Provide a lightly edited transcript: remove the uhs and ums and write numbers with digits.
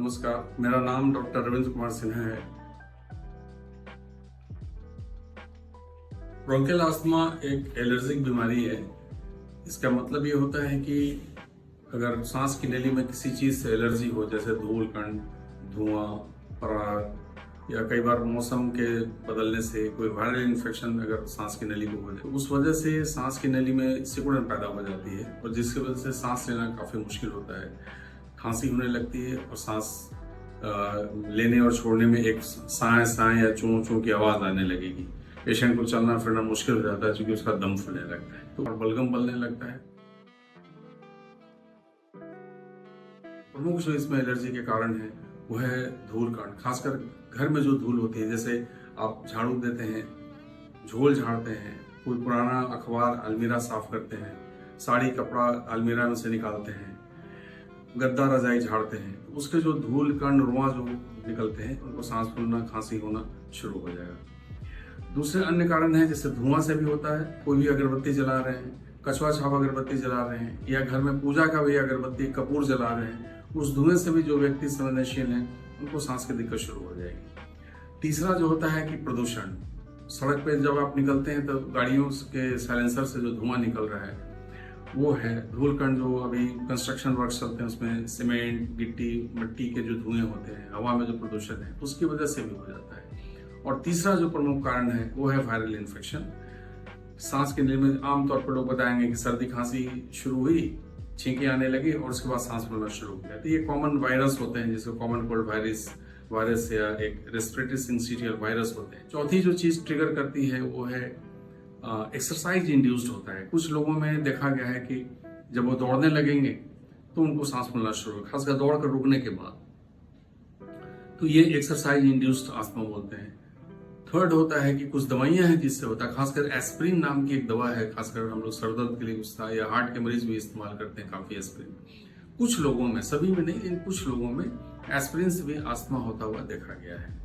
नमस्कार, मेरा नाम डॉक्टर रविंद्र कुमार सिन्हा है। ब्रोंकियल अस्थमा एक एलर्जिक बीमारी है। इसका मतलब ये होता है कि अगर सांस की नली में किसी चीज से एलर्जी हो, जैसे धूल कण, धुआं, पराग या कई बार मौसम के बदलने से कोई वायरल इन्फेक्शन अगर सांस की नली को हो जाए, तो उस वजह से सांस की नली में सिकुड़न पैदा हो जाती है और जिसकी वजह से सांस लेना काफी मुश्किल होता है। खांसी होने लगती है और सांस लेने और छोड़ने में एक साए साए या चूं चूं की आवाज आने लगेगी। पेशेंट को चलना फिरना मुश्किल हो जाता है क्योंकि उसका दम फूलने लगता है, तो बलगम बनने लगता है। प्रमुख जो इसमें एलर्जी के कारण है वो है धूल कण। खासकर घर में जो धूल होती है, जैसे आप झाड़ू देते हैं, झोल झाड़ते हैं, कोई पुराना अखबार अलमीरा साफ करते हैं, साड़ी कपड़ा अलमीरा में से निकालते हैं, गद्दा रजाई झाड़ते हैं, तो उसके जो धूल कण रुआं जो निकलते हैं उनको सांस फूलना, खांसी होना शुरू हो जाएगा। दूसरे अन्य कारण है, जैसे धुआं से भी होता है। कोई भी अगरबत्ती जला रहे हैं, कछुआ छाप अगरबत्ती जला रहे हैं, या घर में पूजा का भी अगरबत्ती कपूर जला रहे हैं, उस धुएं से भी जो व्यक्ति संवेदनशील है उनको सांस की दिक्कत शुरू हो जाएगी। तीसरा जो होता है कि प्रदूषण। सड़क पे जब आप निकलते हैं तो गाड़ियों के साइलेंसर से जो धुआं निकल रहा है वो है धूल कण। जो अभी कंस्ट्रक्शन वर्क चलते हैं उसमें सीमेंट, गिट्टी, मिट्टी के जो धुएं होते हैं, हवा में जो प्रदूषण है उसकी वजह से भी हो जाता है। और तीसरा जो प्रमुख कारण है वो है वायरल इन्फेक्शन। सांस की नली में आमतौर पर लोग बताएंगे कि सर्दी खांसी शुरू हुई, छींके आने लगी और उसके बाद सांस फूलना शुरू हो गया। तो ये कॉमन वायरस होते हैं, जिसको कॉमन कोल्ड वायरस या एक रेस्पिरेटरी सिंसिटियल वायरस होते हैं। चौथी जो चीज ट्रिगर करती है वो है एक्सरसाइज इंड्यूस्ड होता है। कुछ लोगों में देखा गया है कि जब वो दौड़ने लगेंगे तो उनको सांस फूलना शुरू हो, खासकर दौड़ कर रुकने के बाद, तो ये एक्सरसाइज इंड्यूस्ड अस्थमा बोलते हैं। थर्ड होता है कि कुछ दवाइयां हैं जिससे होता है, खासकर एस्प्रिन नाम की एक दवा है, खासकर हम लोग सर दर्द के लिए उसका या हार्ट के मरीज भी इस्तेमाल करते हैं काफी एस्प्रिन। कुछ लोगों में, सभी में नहीं लेकिन कुछ लोगों में एस्प्रिन से भी अस्थमा होता हुआ देखा गया है।